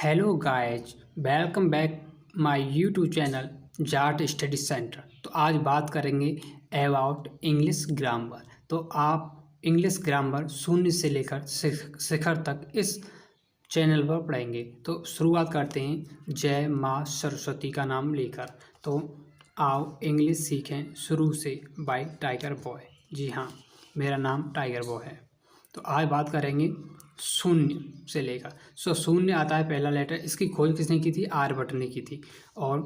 Hello guys, welcome back my YouTube channel Jat study centre. तो आज बात करेंगे अबाउट इंग्लिश ग्रामर। तो आप इंग्लिश ग्रामर शून्य से लेकर शिखर तक इस चैनल पर पढ़ेंगे। तो शुरुआत करते हैं जय माँ सरस्वती का नाम लेकर। तो आओ इंग्लिश सीखें शुरू से बाय टाइगर बॉय। जी हाँ, मेरा नाम टाइगर बॉय है। तो आज बात करेंगे शून्य से लेकर। शून्य आता है पहला लेटर। इसकी खोज किसने की थी? आर्यभट्ट ने की थी। और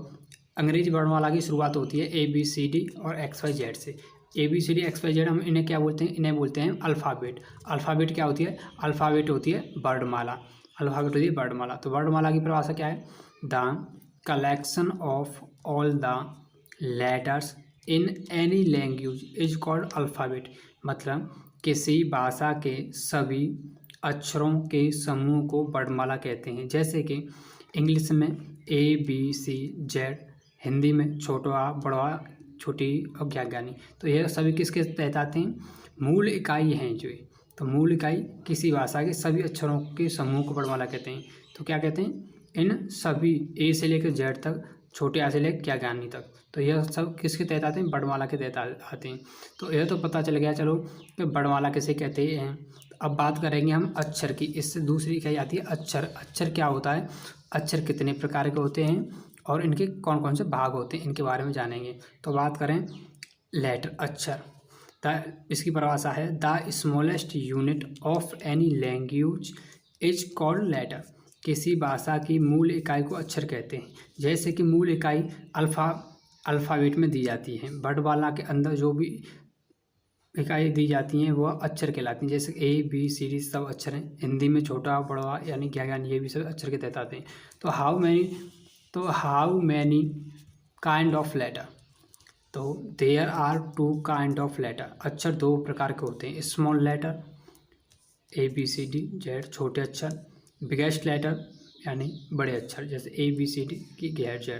अंग्रेजी वर्णमाला की शुरुआत होती है ABCD और XYZ से। ABCD XYZ हम इन्हें क्या बोलते हैं? इन्हें बोलते हैं अल्फ़ाबेट। अल्फ़ाबेट क्या होती है? अल्फ़ाबेट होती है वर्णमाला। अल्फ़ाबेट होती है वर्णमाला। तो वर्णमाला की परिभाषा क्या है? The collection of all the letters in any language is called alphabet. मतलब किसी भाषा के सभी अक्षरों के समूह को वर्णमाला कहते हैं। जैसे कि इंग्लिश में ABCZ, हिंदी में छोटा बड़ा छोटी और ज्ञानी। तो यह सभी किसके तहत आते हैं? मूल इकाई हैं जो ये। तो मूल इकाई किसी भाषा के सभी अक्षरों के समूह को वर्णमाला कहते हैं। तो क्या कहते हैं? इन सभी A से लेकर Z तक, छोटे आ से लेकर ज्ञानी तक। तो यह सब किसके तहत आते हैं? वर्णमाला के तहत आते हैं। तो यह तो पता चल गया चलो कि वर्णमाला किसे कहते हैं। अब बात करेंगे हम अक्षर की। इससे दूसरी इकाई आती है अक्षर। अक्षर क्या होता है? अक्षर कितने प्रकार के होते हैं और इनके कौन कौन से भाग होते हैं, इनके बारे में जानेंगे। तो बात करें लेटर, अक्षर। इसकी परिभाषा है the smallest unit of any language is called letter. किसी भाषा की मूल इकाई को अक्षर कहते हैं। जैसे कि मूल इकाई अल्फ़ाबेट में दी जाती है। वर्णमाला के अंदर जो भी इकाई दी जाती हैं वह अक्षर कहलाती हैं। जैसे ABCD सब अक्षर हैं। हिंदी में छोटा बड़ा यानी ज्ञानी, ये भी सब अक्षर के तहत आते हैं। तो how many kind of letter. तो there are 2 kind of letter. अक्षर 2 प्रकार के होते हैं। स्मॉल लेटर ABCD छोटे अक्षर, बिगेस्ट लेटर यानी बड़े अक्षर जैसे ABCD की Z।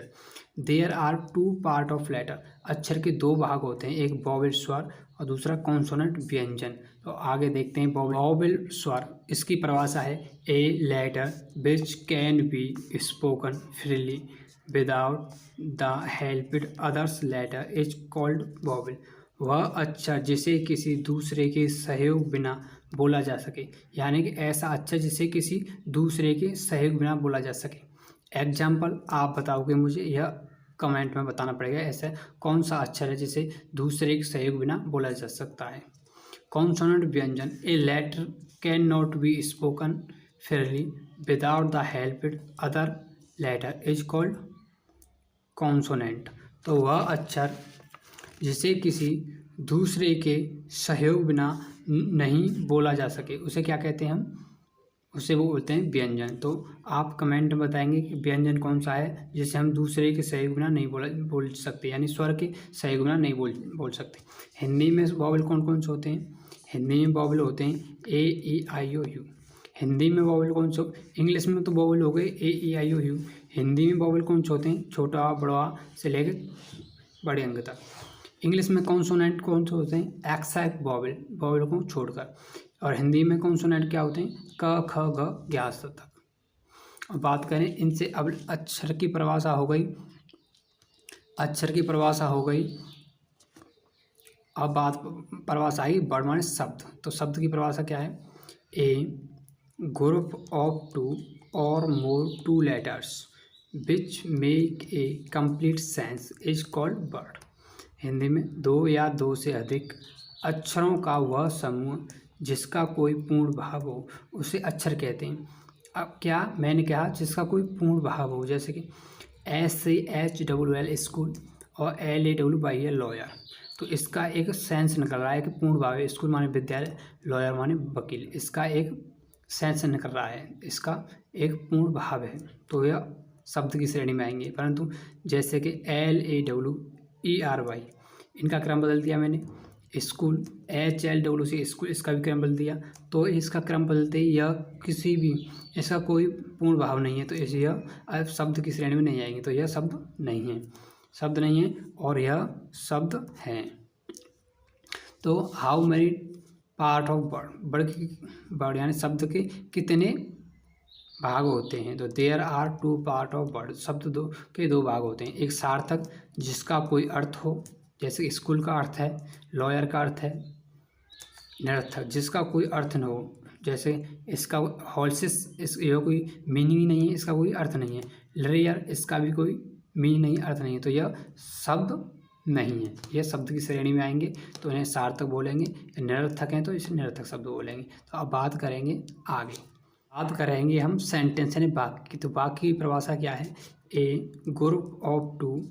There are 2 part of letter. अक्षर के 2 भाग होते हैं, एक वोवेल स्वर और दूसरा कॉन्सोनेंट व्यंजन। तो आगे देखते हैं वोवेल स्वर। इसकी परिभाषा है a letter which can be spoken freely without the help others letter is called vowel. वह अक्षर जिसे किसी दूसरे के सहयोग बिना बोला जा सके, यानी कि ऐसा अक्षर जिसे किसी दूसरे के सहयोग बिना बोला जा सके। एग्जाम्पल आप बताओगे मुझे, यह कमेंट में बताना पड़ेगा। ऐसा कौन सा अक्षर है जिसे दूसरे के सहयोग बिना बोला जा सकता है? कॉन्सोनेंट व्यंजन। A letter can not be spoken fairly without the help other letter is called consonant. तो वह अक्षर जिसे किसी दूसरे के सहयोग बिना नहीं बोला जा सके उसे क्या कहते हैं हम? उसे वो बोलते हैं व्यंजन। तो आप कमेंट में बताएंगे कि व्यंजन कौन सा है जिसे हम दूसरे के सहयोग बिना नहीं बोल सकते, यानी स्वर के सहयोग बिना नहीं बोल सकते। हिंदी में वोवेल कौन कौन से होते हैं? हिंदी में वोवेल होते हैं AEIOU। हिंदी में वोवेल कौन से? इंग्लिश में तो वोवेल हो गए AEIOU। हिंदी में वोवेल कौन से होते हैं? छोटा बड़ा से लेकर बड़े अंक तक। इंग्लिश में कॉन्सोनेंट कौन से होते हैं? एक्सेप्ट वोवेल को छोड़कर। और हिंदी में कॉन्सोनेंट क्या होते हैं? क ख ग ज्ञ तक। अब बात करें इनसे। अब अक्षर की परिभाषा हो गई। अक्षर की परिभाषा हो गई। अब बात परिभाषा आई वर्णमाला शब्द। तो शब्द की परिभाषा क्या है? ए ग्रुप ऑफ 2 और मोर 2 letters which make a complete sense is called word. Hindi में 2 या 2 से अधिक अक्षरों का वह समूह जिसका कोई पूर्ण भाव हो उसे अक्षर कहते हैं। अब क्या मैंने कहा? जिसका कोई पूर्ण भाव हो। जैसे कि SCHLL स्कूल और LAWY लॉयर। तो इसका एक सेंस निकल रहा है कि पूर्ण भाव है। स्कूल माने विद्यालय, लॉयर माने वकील। इसका एक सेंस निकल रहा है, इसका एक पूर्ण भाव है। तो यह शब्द की श्रेणी में आएंगे। परंतु जैसे कि LAWERY, इनका क्रम बदल दिया मैंने। स्कूल HLWC स्कूल, इसका भी क्रम बदल दिया। तो इसका क्रम बदलते ही यह किसी भी, इसका कोई पूर्ण भाव नहीं है, तो इसे यह शब्द की श्रेणी में नहीं आएंगे। तो यह शब्द नहीं है, शब्द नहीं है और यह शब्द हैं। तो how many part of word, word यानी शब्द के कितने भाग होते हैं। तो there are two part of word, शब्द दो भाग होते हैं। एक सार्थक जिसका कोई अर्थ हो, जैसे स्कूल का अर्थ है, लॉयर का अर्थ है। निरर्थक जिसका कोई अर्थ न हो, जैसे इसका हॉर्सेस, ये कोई मीनिंग ही नहीं है, इसका कोई अर्थ नहीं है। रेयर इसका भी कोई मीनिंग नहीं, अर्थ नहीं है, तो यह शब्द नहीं है, यह शब्द की श्रेणी में आएंगे, तो इन्हें सार्थक बोलेंगे। निरर्थक हैं तो इसे निरर्थक शब्द बोलेंगे। तो अब बात करेंगे आगे, बात करेंगे हम सेंटेंस यानी वाक्य की। तो वाक्य की परिभाषा क्या है? ए ग्रुप ऑफ टू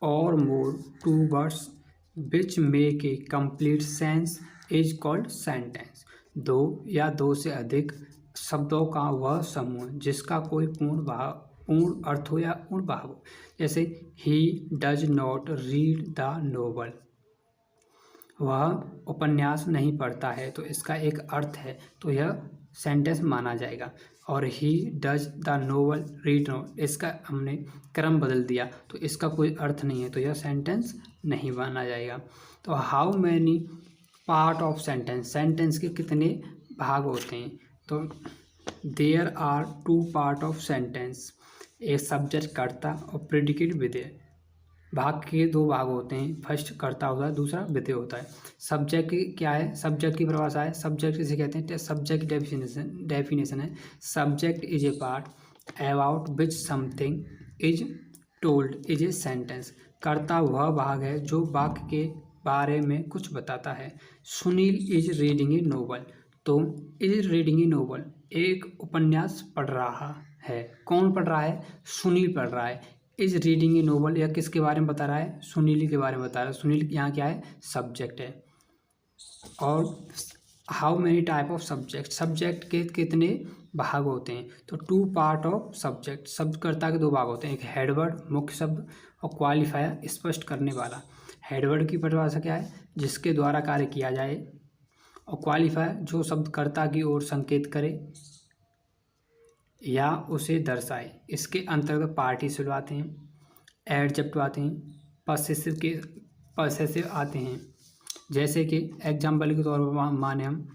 और more two words which make a complete sense is called sentence. दो या दो से अधिक शब्दों का वह समूह जिसका कोई पूर्ण अर्थ हो या पूर्ण भाव हो। जैसे he does not read the novel, वह उपन्यास नहीं पढ़ता है, तो इसका एक अर्थ है, तो यह सेंटेंस माना जाएगा। और he does the novel read novel, इसका हमने क्रम बदल दिया, तो इसका कोई अर्थ नहीं है, तो यह सेंटेंस नहीं माना जाएगा। तो how many part of sentence, sentence के कितने भाग होते हैं? तो there are two part of sentence, एक सब्जेक्ट कर्ता और प्रेडिकेट विधेय। भाग के दो भाग होते हैं, फर्स्ट कर्ता होता है, दूसरा विधेय होता है। सब्जेक्ट क्या है? सब्जेक्ट की परिभाषा है, सब्जेक्ट किसे कहते हैं? सब्जेक्ट डेफिनेशन है, subject is a part about which something is told is a sentence. कर्ता वह भाग है जो वाक्य के बारे में कुछ बताता है। Sunil is reading A novel, तो इज रीडिंग ए नोवेल एक उपन्यास पढ़ रहा है। कौन पढ़ रहा है? सुनील पढ़ रहा है। इज रीडिंग ए नोवेल, यह किसके बारे में बता रहा है? सुनील के बारे में बता रहा है। सुनील यहाँ क्या है? सब्जेक्ट है। और how many type of subject, subject के कितने भाग होते हैं? तो टू पार्ट ऑफ सब्जेक्ट, शब्दकर्ता के दो भाग होते हैं, एक हेडवर्ड मुख्य शब्द और क्वालिफायर स्पष्ट करने वाला। हेडवर्ड की परिभाषा क्या है? जिसके द्वारा कार्य किया जाए, और क्वालिफायर जो शब्दकर्ता की ओर संकेत करे या उसे दर्शाए। इसके अंतर्गत पार्टिसिपल आते हैं, एडजेक्टिव आते हैं, पसेसिव आते हैं। जैसे कि एग्जाम्पल के तौर पर माने हम,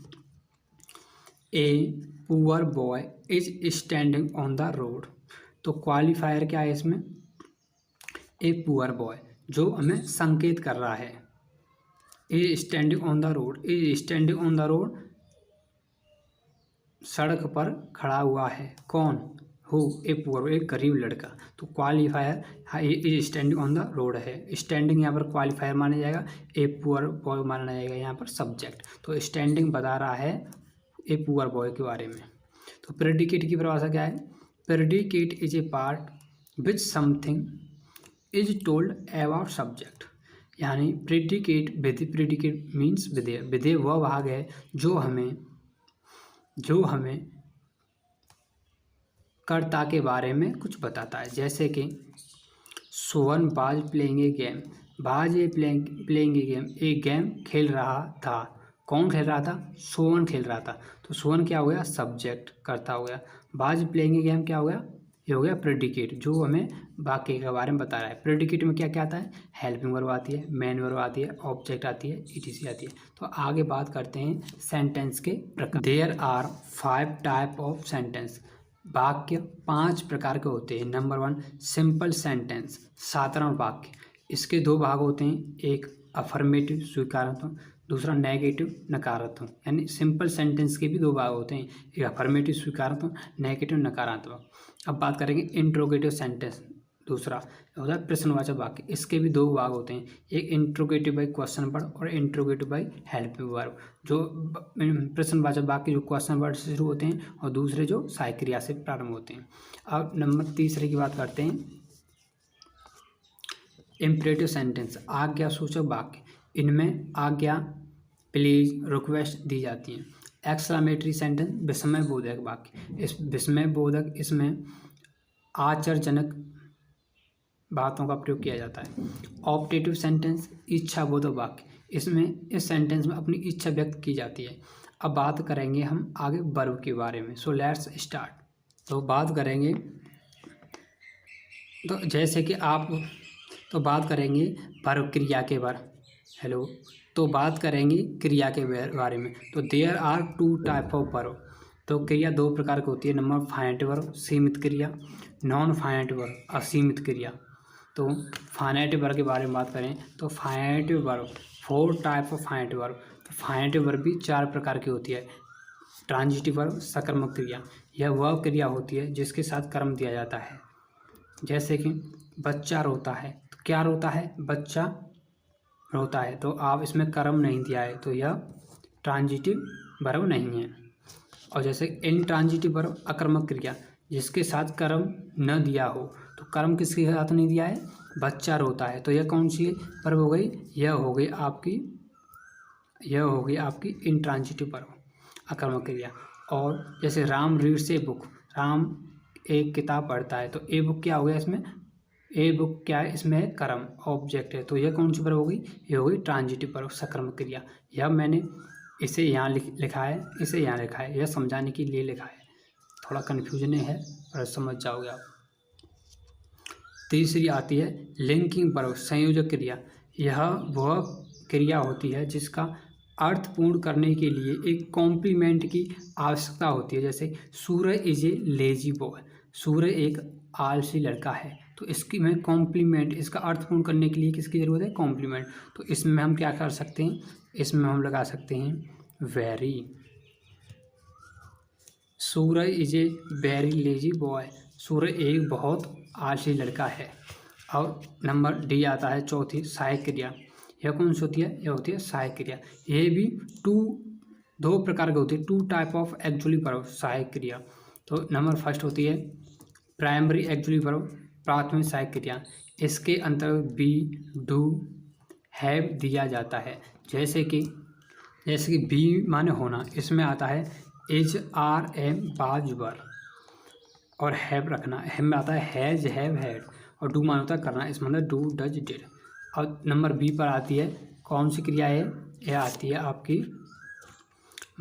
a poor boy is standing on the road, तो क्वालिफायर क्या है इसमें? ए पुअर बॉय, जो हमें संकेत कर रहा है। A standing on the road, is standing on the road सड़क पर खड़ा हुआ है। कौन? हु, ए पुअर, एक गरीब लड़का। तो qualifier is standing on the road है, स्टैंडिंग यहाँ पर क्वालिफायर माना जाएगा, ए पुअर बॉय माना जाएगा यहाँ पर सब्जेक्ट। तो स्टैंडिंग बता रहा है ए पुअर बॉय के बारे में। तो प्रेडिकेट की परिभाषा क्या है? Predicate is a part which something is told about subject, यानी प्रेडिकेट प्रेडिकेट मीन्स विधेय। विधेय वह भाग है जो हमें कर्ता के बारे में कुछ बताता है। जैसे कि सोहन बाज प्लेइंग ए गेम, बाज ए प्लेइंग ए गेम, एक गेम खेल रहा था। कौन खेल रहा था? सोहन खेल रहा था। तो सोहन क्या हो गया? सब्जेक्ट, कर्ता हो गया। बाज प्लेइंग ए गेम क्या हो गया? ये हो गया प्रेडिकेट, जो हमें वाक्य के बारे में बता रहा है। प्रेडिकेट में क्या क्या आता है? हेल्पिंग वर्ब आती है, मेन वर्ब आती है, ऑब्जेक्ट आती है, ईटीसी आती है। तो आगे बात करते हैं सेंटेंस के प्रकार। There are 5 type of sentence, वाक्य 5 प्रकार के होते हैं। नंबर 1 सिंपल सेंटेंस, साधारण वाक्य। इसके दो भाग होते हैं, एक अफर्मेटिव स्वीकारात्मक, दूसरा नेगेटिव नकारात्मक। यानी सिंपल सेंटेंस के भी दो भाग होते हैं, एक अफर्मेटिव स्वीकारात्मक, नेगेटिव नकारात्मक। अब बात करेंगे इंट्रोगेटिव सेंटेंस, दूसरा होता है प्रश्नवाचक वाक्य। इसके भी दो भाग होते हैं, एक इंट्रोगेटिव बाई क्वेश्चन वर्ड और इंट्रोगेटिव बाई हेल्पिंग वर्ब। जो प्रश्नवाचक वाक्य जो क्वेश्चन वर्ड से शुरू होते हैं और दूसरे जो सहायक क्रिया से प्रारंभ होते हैं। अब नंबर तीसरे की बात करते हैं, इम्परेटिव सेंटेंस, आज्ञा सूचक वाक्य। इनमें आज्ञा, प्लीज, रिक्वेस्ट दी जाती हैं। एक्सक्लेमेटरी सेंटेंस, विस्मय बोधक वाक्य। इस विस्मय बोधक, इसमें आश्चर्यजनक बातों का प्रयोग किया जाता है। ऑप्टेटिव सेंटेंस, इच्छा बोधक वाक्य। इसमें इस सेंटेंस में अपनी इच्छा व्यक्त की जाती है। अब बात करेंगे हम आगे वर्ब के बारे में। So let's start. तो बात करेंगे, तो जैसे कि बात करेंगे वर्ब क्रिया के बारे। तो बात करेंगे क्रिया के बारे में। तो there are 2 type of verb, तो क्रिया दो प्रकार की होती है। नंबर फाइनाइट वर्ब सीमित क्रिया, नॉन फाइनाइट वर्ब असीमित क्रिया। तो फाइनाइट वर्ब के बारे में बात करें तो finite verb 4 type of finite verb. तो फाइनाइट वर्ब भी 4 प्रकार की होती है। ट्रांजिटिव वर्ब सकर्मक क्रिया, यह वह क्रिया होती है जिसके साथ कर्म दिया जाता है। जैसे कि बच्चा रोता है, तो क्या रोता है? बच्चा रोता है। तो आप इसमें कर्म नहीं दिया है तो यह ट्रांजिटिव वर्ब नहीं है। और जैसे इनट्रांजिटिव वर्ब अकर्मक क्रिया, जिसके साथ कर्म न दिया हो। तो कर्म किसके साथ नहीं दिया है? बच्चा रोता है। तो यह कौन सी वर्ब हो गई? यह हो गई आपकी इनट्रांजिटिव वर्ब अकर्मक क्रिया। और जैसे Ram reads a book, Ram एक किताब पढ़ता है। तो ए बुक क्या हो गया इसमें? ए बुक क्या है? इसमें है कर्म, ऑब्जेक्ट है। तो यह कौन सी वर्ब हो गई? ये हो गई ट्रांजिटिव वर्ब सकर्मक क्रिया। यह मैंने इसे यहाँ लिखा है, इसे यहाँ लिखा है, यह समझाने के लिए लिखा है। थोड़ा कन्फ्यूजन है पर समझ जाओगे आप। तीसरी आती है लिंकिंग वर्ब संयोजक क्रिया। यह वह क्रिया होती है जिसका अर्थ पूर्ण करने के लिए एक कॉम्प्लीमेंट की आवश्यकता होती है। जैसे सूरज is a lazy boy, Suraj एक आलसी लड़का है। तो इसकी में कॉम्प्लीमेंट, इसका अर्थ पूर्ण करने के लिए किसकी ज़रूरत है? कॉम्प्लीमेंट। तो इसमें हम क्या कर सकते हैं? इसमें हम लगा सकते हैं very. Suraj is a very lazy boy, Suraj एक बहुत आलसी लड़का है। और नंबर डी आता है चौथी सहायक क्रिया। यह कौन सी होती है? यह होती है सहायक क्रिया। ये भी दो प्रकार की होती है, 2 टाइप ऑफ एक्चुअली वर्ब सहायक क्रिया। तो नंबर फर्स्ट होती है प्राइमरी एक्चुअली वर्ब प्राथमिक सहायक क्रिया। इसके अंतर्गत बी, डू, हैव दिया जाता है। जैसे कि बी माने होना, इसमें आता है इज, आर, एम, बाज, वर। और हैव रखना, हैव में आता है हैज, हैव, हैड। और डू माने होता है करना, इसमें मतलब डू, डज, डिड। और नंबर बी पर आती है कौन सी क्रिया है? यह आती है आपकी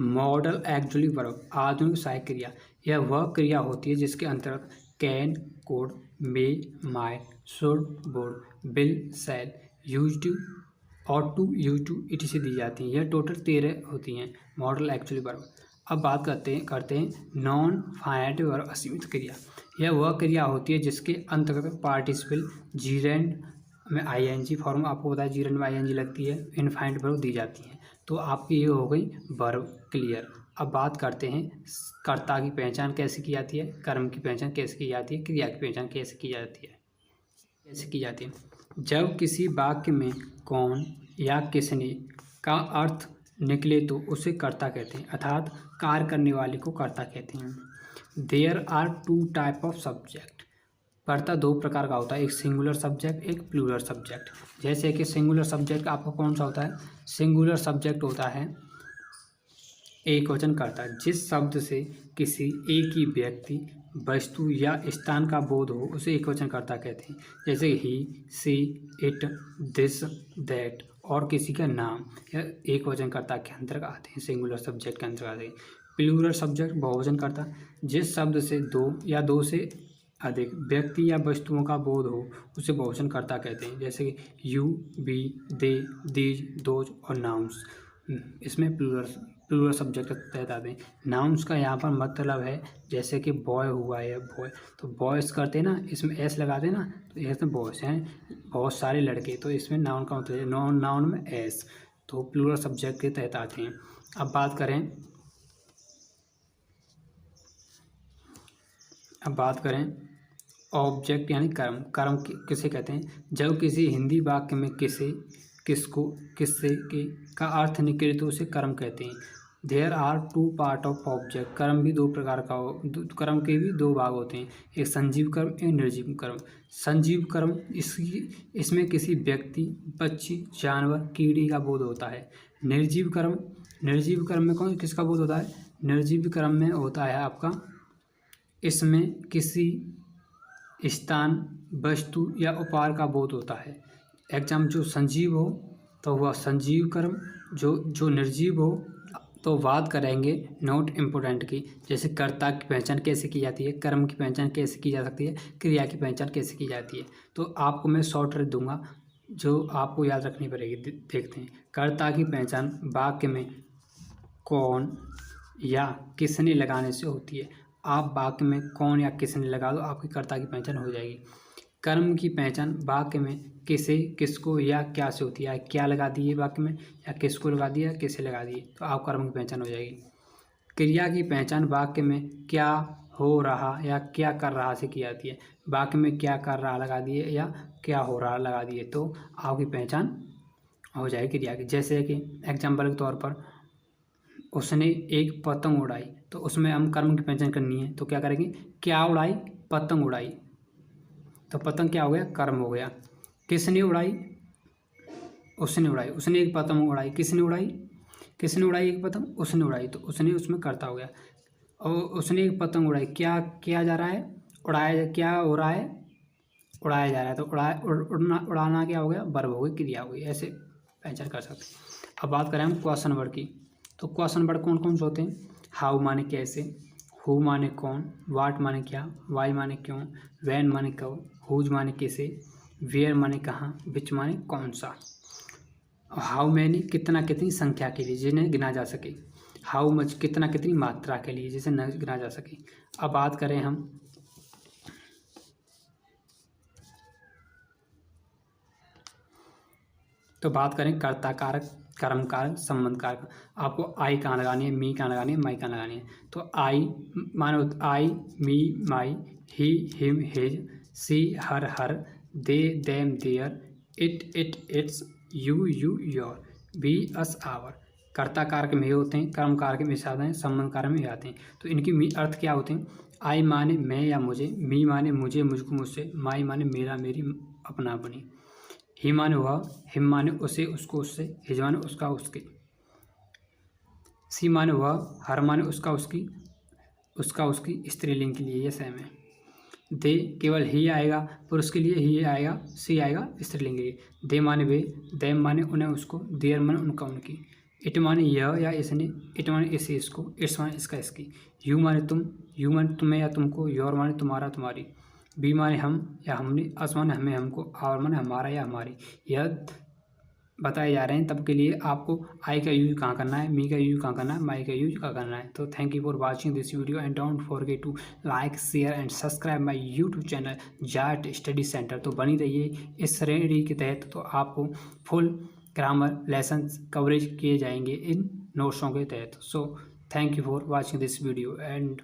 मॉडल एक्चुअली वर्ब आधुनिक सहायक क्रिया। यह वह क्रिया होती है जिसके अंतर्गत can, could, may, might, should, would, will, shall, use to, ought to, use to, इट दी जाती हैं। यह टोटल 13 होती हैं मॉडल एक्चुअली वर्ब। अब बात करते हैं नॉन फाइनाइट वर्ब असीमित क्रिया। यह वह क्रिया होती है जिसके अंतर्गत पार्टिसिपल जीरेंड में आईएनजी फॉर्म, आपको पता है जीरेंड में आईएनजी लगती है, इनफाइनाइट वर्ब दी जाती है। तो आपकी ये हो गई वर्ब क्लियर। अब बात करते हैं कर्ता की पहचान कैसे की जाती है, कर्म की पहचान कैसे की जाती है, क्रिया की पहचान कैसे की जाती है। जब किसी वाक्य में कौन या किसने का अर्थ निकले तो उसे कर्ता कहते हैं, अर्थात कार्य करने वाले को कर्ता कहते हैं। There are 2 type of subject. कर्ता 2 प्रकार का होता है, एक सिंगुलर सब्जेक्ट, एक प्लूरल सब्जेक्ट। जैसे कि सिंगुलर सब्जेक्ट आपका कौन सा होता है? सिंगुलर सब्जेक्ट होता है एक वचन कर्ता, जिस शब्द से किसी एक ही व्यक्ति, वस्तु या स्थान का बोध हो उसे एक वचन कर्ता कहते हैं। जैसे ही, सी, इट, दिस, दैट। और किसी का नाम या एक वचन कर्ता के अंतर्गत आते हैं, सिंगुलर सब्जेक्ट के अंतर्गत आते हैं। प्लूरल सब्जेक्ट बहुवचन कर्ता, जिस शब्द से 2 या 2 से अधिक व्यक्ति या वस्तुओं का बोध हो उसे बहुवचन कर्ता कहते हैं। जैसे कि you, we, they, these, those और नाउन्स। इसमें प्लूरल सब्जेक्ट तहत आते हैं। नाउन्स का यहाँ पर मतलब है जैसे कि बॉय हुआ है, बॉय, तो बॉयज़ करते हैं ना, इसमें एस लगाते हैं ना, तो इसमें बॉयज़ हैं बहुत सारे लड़के, तो इसमें नाउन का मतलब है, नाउन में एस, तो प्लूरल सब्जेक्ट के तहत आते हैं। अब बात करें ऑब्जेक्ट यानी कर्म किसे कहते हैं? जब किसी हिंदी वाक्य में किसे, किसको, किससे के का अर्थ निकले तो उसे कर्म कहते हैं। There are 2 part of object. कर्म भी 2 प्रकार का कर्म के भी 2 भाग होते हैं, एक संजीव कर्म, एक निर्जीव कर्म। संजीव कर्म इसमें किसी व्यक्ति, पक्षी, जानवर, कीड़ी का बोध होता है। निर्जीव कर्म में किसका बोध होता है? निर्जीव कर्म में होता है आपका, इसमें किसी स्थान, वस्तु या उपहार का बोध होता है। एग्जाम जो संजीव हो तो वह संजीव कर्म, जो निर्जीव हो तो बात करेंगे नोट इम्पोर्टेंट की। जैसे कर्ता की पहचान कैसे की जाती है, कर्म की पहचान कैसे की जा सकती है, क्रिया की पहचान कैसे की जाती है। तो आपको मैं शॉर्ट ट्रिक दूंगा जो आपको याद रखनी पड़ेगी। देखते हैं कर्ता की पहचान, वाक्य में कौन या किसने लगाने से होती है। आप वाक्य में कौन या किसने लगा दो, आपकी कर्ता की पहचान हो जाएगी। कर्म की पहचान वाक्य में किसे, किसको या क्या से होती है। क्या लगा दिए वाक्य में, या किसको लगा दिया, किसे लगा दिए, तो आप कर्म की पहचान हो जाएगी। क्रिया की पहचान वाक्य में क्या हो रहा या क्या कर रहा से की जाती है। वाक्य में क्या कर रहा लगा दिए या क्या हो रहा लगा दिए, तो आपकी पहचान हो जाएगी क्रिया की। जैसे कि एग्जाम्पल के तौर पर उसने एक पतंग उड़ाई, तो उसमें हम कर्म की पहचान करनी है, तो क्या करेंगे, क्या उड़ाई, पतंग उड़ाई, तो पतंग क्या हो गया, कर्म हो गया। किसने उड़ाई, उसने उड़ाई, उसने एक पतंग उड़ाई, किसने उड़ाई, किसने उड़ाई एक पतंग, उसने उड़ाई, तो उसने उसमें कर्ता हो गया। और उसने एक पतंग उड़ाई, क्या किया जा रहा है, उड़ाया, क्या हो रहा है, उड़ाया जा रहा है, तो उड़ना, उड़ाना क्या हो गया, वर्ब हो गई, क्रिया हो गई। ऐसे पहचान कर सकते हैं। अब बात करें हम क्वेश्चन वर्ड की, तो क्वेश्चन वर्ड कौन कौन से होते हैं। हाउ माने कैसे, हु माने कौन, वाट माने क्या, वाई माने क्यों, वैन माने कब, हुज माने कैसे, वेयर माने कहाँ, विच माने कौन सा। हाउ मैनी कितना कितनी संख्या के लिए जिन्हें गिना जा सके। हाउ मच कितना कितनी मात्रा के लिए जिसे न गिना जा सके। अब बात करें हम तो बात करें कर्ता कारक, कर्म कारक, संबंध कारक। आपको आई कहाँ लगानी है, मी कहाँ लगानी है, माई कहाँ लगानी है। तो आई मानो I, me, my, he, him, his, she, her, they, them, their, it, its, you, your, we, us, our. कर्ता कारक में ये होते हैं, कर्म कारक में ऐसे आते हैं, संबंध कारक में ये आते हैं। तो इनकी अर्थ क्या होते हैं। आई माने मैं या मुझे, मी माने मुझे, मुझको, मुझसे, माई माने मेरा, मेरी, अपना, अपनी, ही माने वह, हिम माने उसे, उसको, उससे, हिज माने उसका, उसके, सी माने वह, हर माने उसका, उसकी, उसका, उसकी, स्त्रीलिंग के लिए ये सेम है। दे केवल ही आएगा, पुरुष के लिए ही आएगा, सी आएगा स्त्रीलिंग के लिए। दे माने वे, देम माने उन्हें, उसको, देयर माने उनका, उनकी, इट माने यह या इसने, इट माने इसे, इसको, इट्स माने इसका, इसकी, यू माने तुम, यू माने तुम्हें या तुमको, योर माने तुम्हारा, तुम्हारी, बी माने हम या हमने, अस माने हमें, हमको, आवर माने हमारा या हमारी। यह बताए जा रहे हैं, तब के लिए आपको आई का यूज कहाँ करना है, मी का यूज कहाँ करना है, माई का यूज कहाँ करना है। तो thank you for watching this video and don't forget to like, share and subscribe my YouTube channel Jat study centre. तो बनी रहिए इस श्रेणी के तहत, तो आपको फुल ग्रामर लेसन कवरेज किए जाएंगे इन नोट्सों के तहत। So thank you for watching this video and